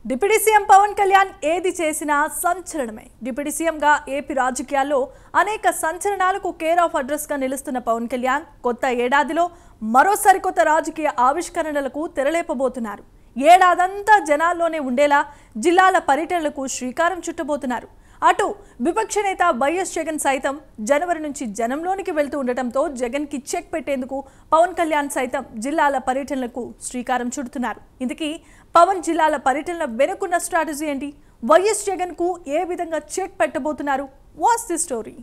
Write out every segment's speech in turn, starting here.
Deputy CM Pawan Kalyan ఏది చేసినా సంచలనమే. Deputy సీఎంగా ఏపీ రాజకీయాల్లో అనేక సంచలనాలకు కేర్ ఆఫ్ అడ్రస్గా నిలుస్తున్న పవన్ కళ్యాణ్ కొత్త ఏడాదిలో మరో సరికొత్త రాజకీయ ఆవిష్కరణలకు తెరలేపబోతున్నారు. ఏడాదంతా జనాల్లోనే ఉండేలా జిల్లాల పర్యటనలకు శ్రీకారం చుట్టబోతున్నారు. అటు విపక్ష నేత వైఎస్ జగన్ సైతం జనవరి నుంచి జనంలోనికి వెళ్తూ ఉండటంతో జగన్కి చెక్ పెట్టేందుకు పవన్ కళ్యాణ్ సైతం జిల్లాల పర్యటనలకు శ్రీకారం చుడుతున్నారు. ఇందుకీ పవన్ జిల్లాల పర్యటనల వెనుకున్న స్ట్రాటజీ ఏంటి? వైఎస్ జగన్కు ఏ విధంగా చెక్ పెట్టబోతున్నారు? What's the story?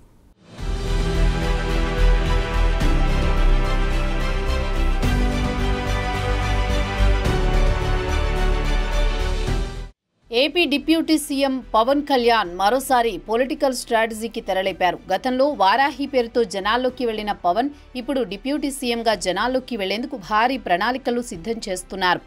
AP deputy CM Pawan Kalyan మరోసారి పొలిటికల్ స్ట్రాటజీకి తెరలేపారు. గతంలో వారాహి పేరుతో జనాల్లోకి వెళ్లిన పవన్ ఇప్పుడు డిప్యూటీ సీఎంగా జనాల్లోకి వెళ్లేందుకు భారీ ప్రణాళికలు సిద్ధం చేస్తున్నారు.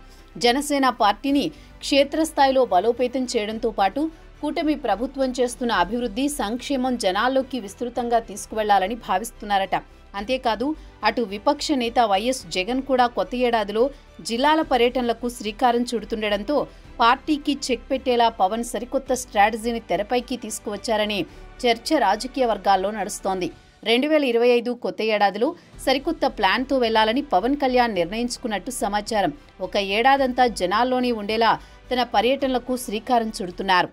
జనసేన పార్టీని క్షేత్రస్థాయిలో బలోపేతం చేయడంతో పాటు కూటమి ప్రభుత్వం చేస్తున్న అభివృద్ధి సంక్షేమం జనాల్లోకి విస్తృతంగా తీసుకువెళ్లాలని భావిస్తున్నారట. అంతేకాదు అటు విపక్ష నేత వైఎస్ జగన్ కూడా కొత్త ఏడాదిలో జిల్లాల పర్యటనలకు శ్రీకారం చుడుతుండటంతో పార్టీకి చెక్ పెట్టేలా పవన్ సరికొత్త స్ట్రాటజీని తెరపైకి తీసుకువచ్చారనే చర్చ రాజకీయ వర్గాల్లో నడుస్తోంది. 2025 కొత్త ఏడాదిలో సరికొత్త ప్లాన్తో వెళ్లాలని పవన్ కళ్యాణ్ నిర్ణయించుకున్నట్టు సమాచారం. ఒక ఏడాదంతా జనాల్లోనే ఉండేలా తన పర్యటనలకు శ్రీకారం చుడుతున్నారు.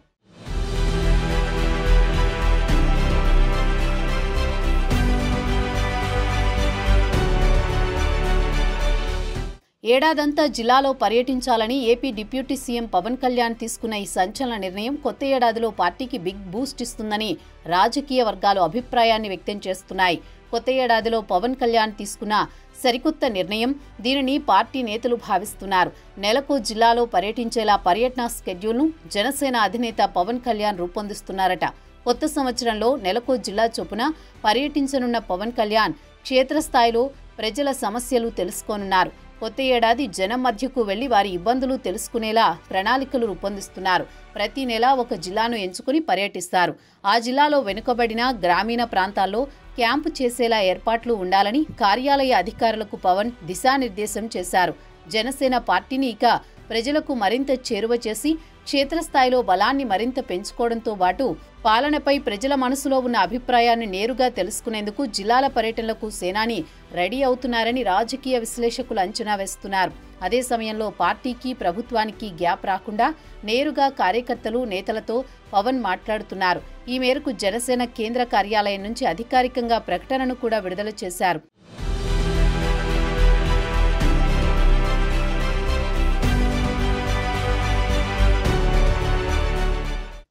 ఏడాదంతా జిల్లాలో పర్యటించాలని AP deputy CM Pawan Kalyan తీసుకున్న ఈ సంచలన నిర్ణయం కొత్త ఏడాదిలో పార్టీకి బిగ్ బూస్ట్ ఇస్తుందని రాజకీయ వర్గాలు అభిప్రాయాన్ని వ్యక్తం చేస్తున్నాయి. కొత్త ఏడాదిలో పవన్ కళ్యాణ్ తీసుకున్న సరికొత్త నిర్ణయం దీనిని పార్టీ నేతలు భావిస్తున్నారు. నెలకు జిల్లాలో పర్యటించేలా పర్యటన స్కెడ్యూల్ను జనసేన అధినేత పవన్ కళ్యాణ్ రూపొందిస్తున్నారట. కొత్త సంవత్సరంలో నెలకో జిల్లా చొప్పున పర్యటించనున్న పవన్ కళ్యాణ్ క్షేత్రస్థాయిలో ప్రజల సమస్యలు తెలుసుకోనున్నారు. కొత్త ఏడాది జనం మధ్యకు వెళ్లి వారి ఇబ్బందులు తెలుసుకునేలా ప్రణాళికలు రూపొందిస్తున్నారు. ప్రతి నెల ఒక జిల్లాను ఎంచుకుని పర్యటిస్తారు. ఆ జిల్లాలో వెనుకబడిన గ్రామీణ ప్రాంతాల్లో క్యాంపు చేసేలా ఏర్పాట్లు ఉండాలని కార్యాలయ అధికారులకు పవన్ దిశానిర్దేశం చేశారు. జనసేన పార్టీని ఇక ప్రజలకు మరింత చేరువ చేసి క్షేత్రస్థాయిలో బలాన్ని మరింత పెంచుకోవడంతో పాటు పాలనపై ప్రజల మనసులో ఉన్న అభిప్రాయాన్ని నేరుగా తెలుసుకునేందుకు జిల్లాల పర్యటనలకు సేనాని రెడీ అవుతున్నారని రాజకీయ విశ్లేషకులు అంచనా వేస్తున్నారు. అదే సమయంలో పార్టీకి ప్రభుత్వానికి గ్యాప్ రాకుండా నేరుగా కార్యకర్తలు నేతలతో పవన్ మాట్లాడుతున్నారు. ఈ మేరకు జనసేన కేంద్ర కార్యాలయం నుంచి అధికారికంగా ప్రకటనను కూడా విడుదల చేశారు.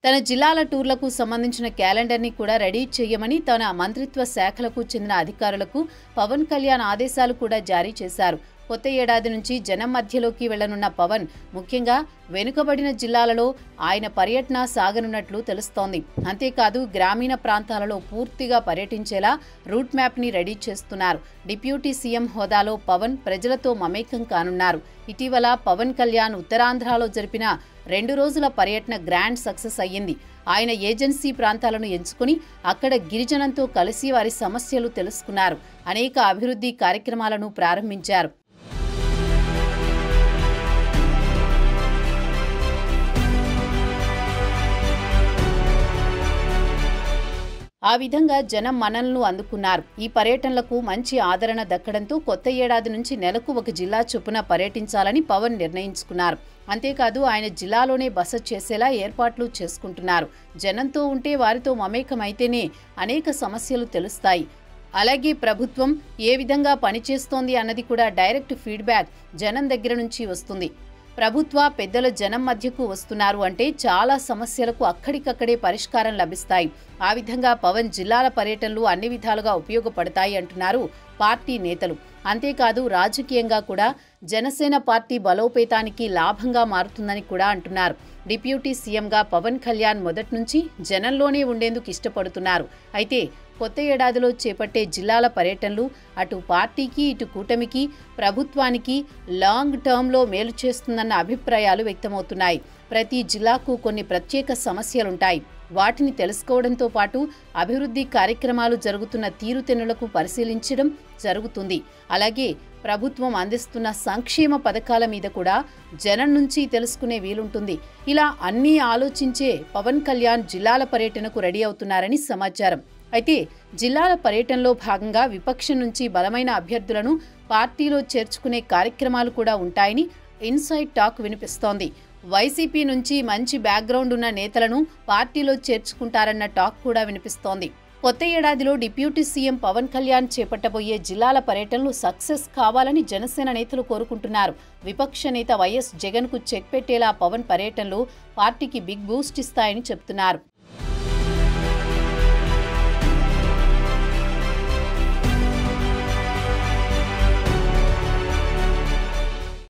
తన జిల్లాల టూర్లకు సంబంధించిన క్యాలెండర్ని కూడా రెడీ చేయమని తన మంత్రిత్వ శాఖలకు చెందిన అధికారులకు పవన్ కళ్యాణ్ ఆదేశాలు కూడా జారీ చేశారు. కొత్త ఏడాది నుంచి జనం మధ్యలోకి వెళ్లనున్న పవన్ ముఖ్యంగా వెనుకబడిన జిల్లాలలో ఆయన పర్యటన సాగనున్నట్లు తెలుస్తోంది. అంతేకాదు గ్రామీణ ప్రాంతాలలో పూర్తిగా పర్యటించేలా రూట్ మ్యాప్ని రెడీ చేస్తున్నారు. డిప్యూటీ సీఎం హోదాలో పవన్ ప్రజలతో మమేకం కానున్నారు. ఇటీవల పవన్ కళ్యాణ్ ఉత్తరాంధ్రలో జరిపిన 2 రోజుల పర్యటన గ్రాండ్ సక్సెస్ అయ్యింది. ఆయన ఏజెన్సీ ప్రాంతాలను ఎంచుకుని అక్కడ గిరిజనంతో కలిసి వారి సమస్యలు తెలుసుకున్నారు. అనేక అభివృద్ధి కార్యక్రమాలను ప్రారంభించారు. ఆ విధంగా జనం మన్ననలు అందుకున్నారు. ఈ పర్యటనలకు మంచి ఆదరణ దక్కడంతో కొత్త ఏడాది నుంచి నెలకు ఒక జిల్లా చొప్పున పర్యటించాలని పవన్ నిర్ణయించుకున్నారు. అంతేకాదు ఆయన జిల్లాలోనే బస చేసేలా ఏర్పాట్లు చేసుకుంటున్నారు. జనంతో ఉంటే వారితో మమేకమైతేనే అనేక సమస్యలు తెలుస్తాయి. అలాగే ప్రభుత్వం ఏ విధంగా పనిచేస్తోంది అన్నది కూడా డైరెక్ట్ ఫీడ్బ్యాక్ జనం దగ్గర నుంచి వస్తుంది. ప్రభుత్వ పెద్దల జనం మధ్యకు వస్తున్నారు అంటే చాలా సమస్యలకు అక్కడికక్కడే పరిష్కారం లభిస్తాయి. ఆ విధంగా పవన్ జిల్లాల పర్యటనలు అన్ని విధాలుగా ఉపయోగపడతాయి అంటున్నారు పార్టీ నేతలు. అంతేకాదు రాజకీయంగా కూడా జనసేన పార్టీ బలోపేతానికి లాభంగా మారుతుందని కూడా అంటున్నారు. డిప్యూటీ సీఎంగా పవన్ కళ్యాణ్ మొదటి నుంచి జనంలోనే ఉండేందుకు ఇష్టపడుతున్నారు. అయితే కొత్త ఏడాదిలో చేపట్టే జిల్లాల పర్యటనలు అటు పార్టీకి ఇటు కూటమికి ప్రభుత్వానికి లాంగ్ టర్మ్లో మేలు చేస్తుందన్న అభిప్రాయాలు వ్యక్తమవుతున్నాయి. ప్రతి జిల్లాకు కొన్ని ప్రత్యేక సమస్యలుంటాయి. వాటిని తెలుసుకోవడంతో పాటు అభివృద్ధి కార్యక్రమాలు జరుగుతున్న తీరుతెన్నులకు పరిశీలించడం జరుగుతుంది. అలాగే ప్రభుత్వం అందిస్తున్న సంక్షేమ పథకాల మీద కూడా జనం నుంచి తెలుసుకునే వీలుంటుంది. ఇలా అన్నీ ఆలోచించే పవన్ కళ్యాణ్ జిల్లాల పర్యటనకు రెడీ అవుతున్నారని సమాచారం. అయితే జిల్లాల పర్యటనలో భాగంగా విపక్షం నుంచి బలమైన అభ్యర్థులను పార్టీలో చేర్చుకునే కార్యక్రమాలు కూడా ఉంటాయని ఇన్సైడ్ టాక్ వినిపిస్తోంది. వైసీపీ నుంచి మంచి బ్యాక్గ్రౌండ్ ఉన్న నేతలను పార్టీలో చేర్చుకుంటారన్న టాక్ కూడా వినిపిస్తోంది. కొత్త ఏడాదిలో డిప్యూటీ సీఎం పవన్ కళ్యాణ్ చేపట్టబోయే జిల్లాల పర్యటనలు సక్సెస్ కావాలని జనసేన నేతలు కోరుకుంటున్నారు. విపక్ష నేత వైఎస్ జగన్కు చెక్ పెట్టేలా పవన్ పర్యటనలు పార్టీకి బిగ్ బూస్ట్ ఇస్తాయని చెబుతున్నారు.